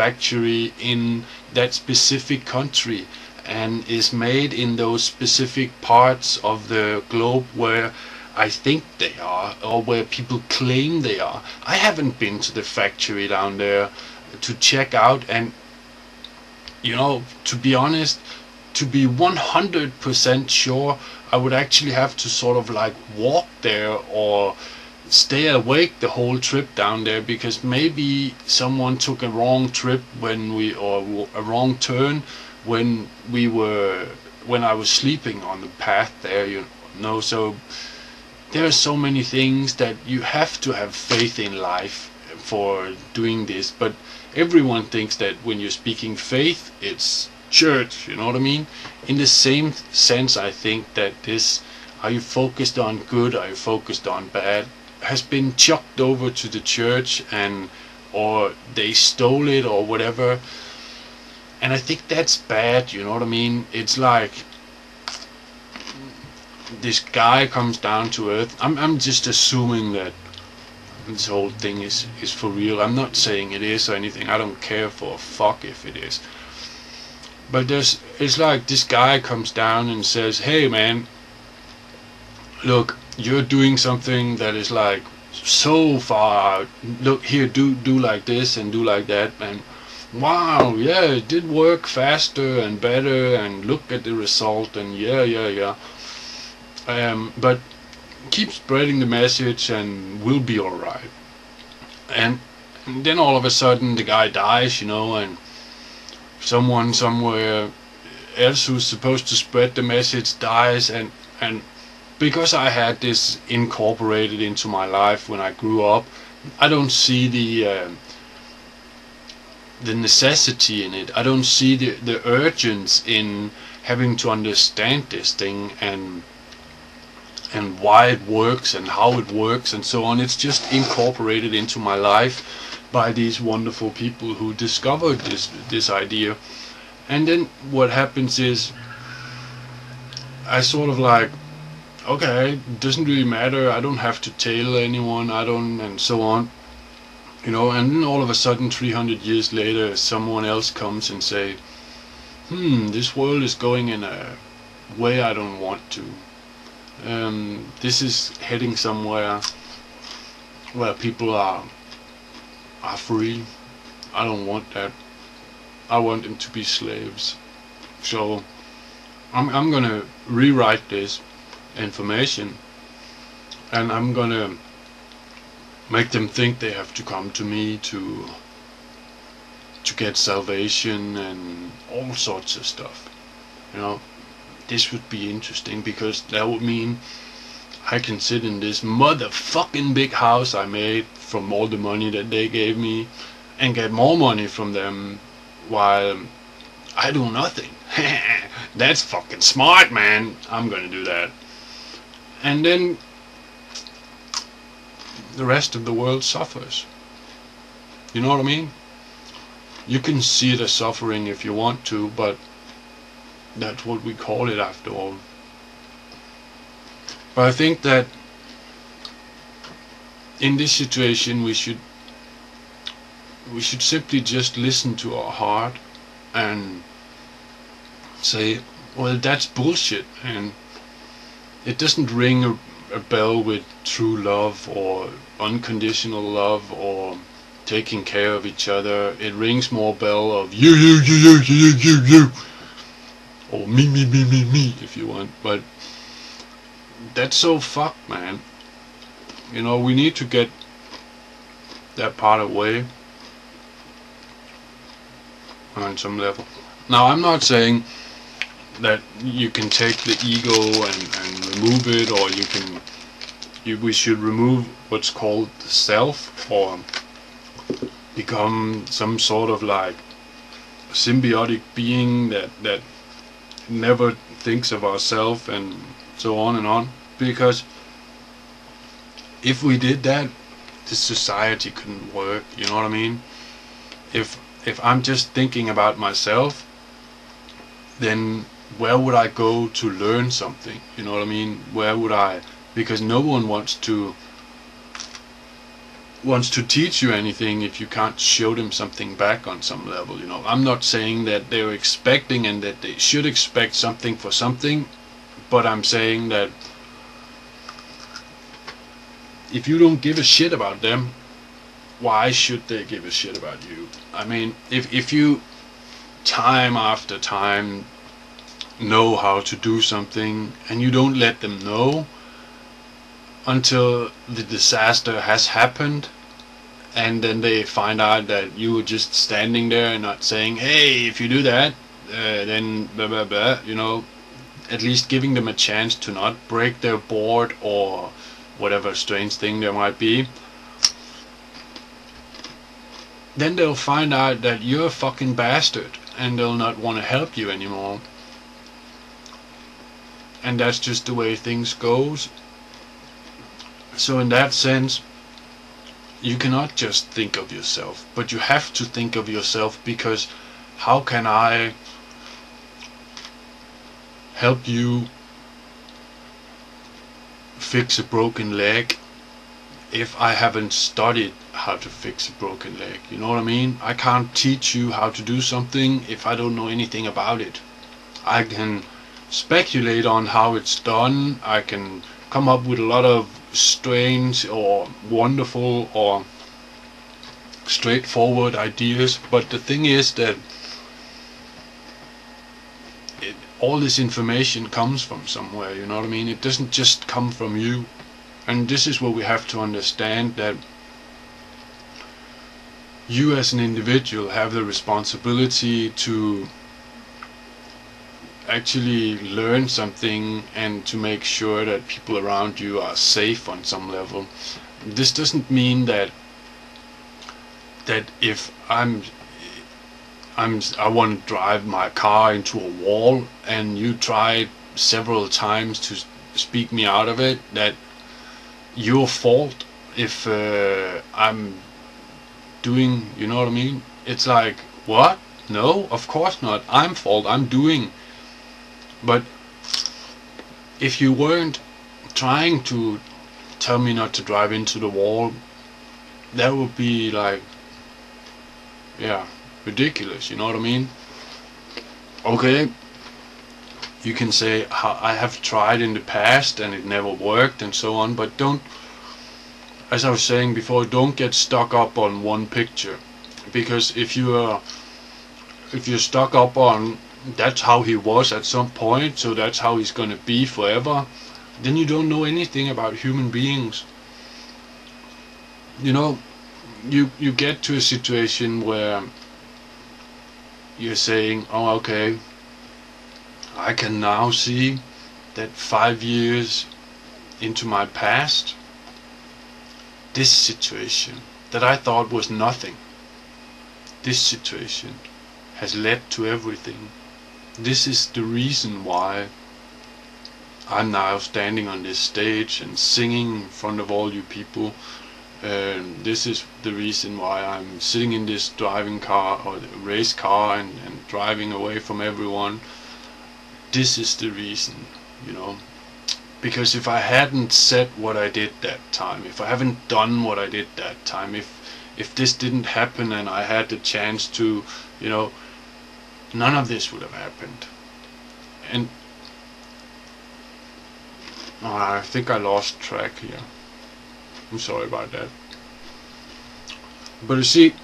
factory in that specific country and is made in those specific parts of the globe where I think they are, or where people claim they are. I haven't been to the factory down there to check out, and to be honest, to be 100% sure, I would actually have to sort of like walk there or stay awake the whole trip down there, because maybe someone took a wrong trip or a wrong turn when I was sleeping on the path there, so there are so many things that you have to have faith in life for doing this. But everyone thinks that when you're speaking faith, it's church, you know what I mean? In the same sense, I think that this, are you focused on good, are you focused on bad, has been chucked over to the church, or they stole it or whatever. And I think that's bad, you know what I mean? It's like this guy comes down to earth. I'm just assuming that this whole thing is for real. I'm not saying it is or anything. I don't care for a fuck if it is. But it's like this guy comes down and says, hey man, look, you're doing something that is like so far out. Look here, do like this and do like that, and wow, yeah, it did work faster and better, and look at the result, and yeah. But keep spreading the message and we'll be alright. And then all of a sudden the guy dies, and someone somewhere else who's supposed to spread the message dies, and because I had this incorporated into my life when I grew up, I don't see the necessity in it. I don't see the urgency in having to understand this thing and why it works and how it works and so on. It's just incorporated into my life by these wonderful people who discovered this idea. And then what happens is I sort of like, okay, it doesn't really matter, I don't have to tail anyone, and so on, and then all of a sudden 300 years later someone else comes and say, this world is going in a way I don't want to. This is heading somewhere where people are free. I don't want that. I want them to be slaves. So I'm gonna rewrite this information, and I'm gonna make them think they have to come to me to get salvation and all sorts of stuff. This would be interesting, because that would mean I can sit in this motherfucking big house I made from all the money that they gave me and get more money from them while I do nothing. That's fucking smart, man. I'm gonna do that. And then the rest of the world suffers. You know what I mean? You can see the suffering if you want to, but that's what we call it after all. But I think that in this situation we should simply just listen to our heart and say, well, that's bullshit, and it doesn't ring a bell with true love or unconditional love or taking care of each other. It rings more bell of you, or me, if you want. But that's so fucked, man. We need to get that part away on some level. Now, I'm not saying that you can take the ego and remove it, or we should remove what's called the self, or become some sort of like symbiotic being that never thinks of ourselves and so on and on. Because if we did that, this society couldn't work, you know what I mean? If I'm just thinking about myself, then where would I go to learn something? You know what I mean? Where would I? Because no one wants to wants to teach you anything if you can't show them something back on some level. You know, I'm not saying that they're expecting and that they should expect something for something, but I'm saying that if you don't give a shit about them, why should they give a shit about you? I mean, if you time after time know how to do something and you don't let them know until the disaster has happened, and then they find out that you were just standing there and not saying, hey, if you do that, then blah blah blah, you know, at least giving them a chance to not break their board or whatever strange thing there might be, then they'll find out that you're a fucking bastard and they'll not want to help you anymore. And that's just the way things goes. So in that sense, you cannot just think of yourself, but you have to think of yourself, because how can I help you fix a broken leg if I haven't studied how to fix a broken leg? You know what I mean? I can't teach you how to do something if I don't know anything about it. I can speculate on how it's done. I can come up with a lot of strange or wonderful or straightforward ideas, but the thing is that all this information comes from somewhere, you know what I mean? It doesn't just come from you. And this is what we have to understand, that you as an individual have the responsibility to actually learn something and to make sure that people around you are safe on some level. This doesn't mean that if I want to drive my car into a wall and you try several times to speak me out of it, that your fault if I'm doing, you know what I mean? It's like, what? No, of course not. I'm fault. I'm doing. But if you weren't trying to tell me not to drive into the wall, that would be like, yeah, ridiculous, you know what I mean? Okay, you can say, I have tried in the past and it never worked and so on, but don't, as I was saying before, don't get stuck up on one picture. Because if you're stuck up on that's how he was at some point, so that's how he's gonna be forever, then you don't know anything about human beings. You know, you get to a situation where you're saying, oh, okay, I can now see that 5 years into my past, this situation that I thought was nothing, this situation has led to everything. This is the reason why I'm now standing on this stage and singing in front of all you people. This is the reason why I'm sitting in this driving car or race car and driving away from everyone. This is the reason, you know. Because if I hadn't said what I did that time, if I haven't done what I did that time, if this didn't happen and I had the chance to, you know, none of this would have happened. And I think I lost track here. I'm sorry about that. But you see,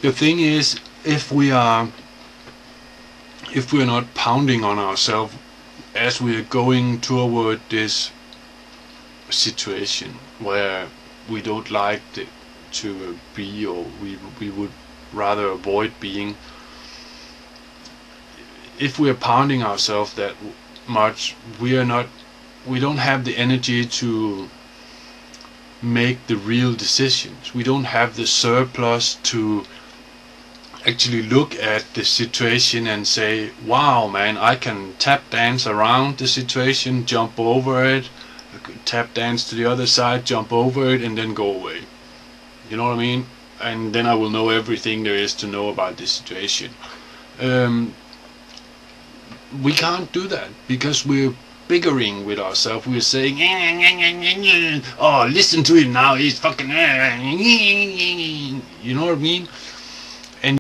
the thing is, if we're not pounding on ourselves as we are going toward this situation where we don't like to be, or we would rather avoid being, if we are pounding ourselves that much, we don't have the energy to make the real decisions. We don't have the surplus to actually look at the situation and say, wow man, I can tap dance around the situation, jump over it, tap dance to the other side, jump over it, and then go away. You know what I mean? And then I will know everything there is to know about this situation. We can't do that because we're bickering with ourselves. We're saying, oh, listen to him now, he's fucking, you know what I mean?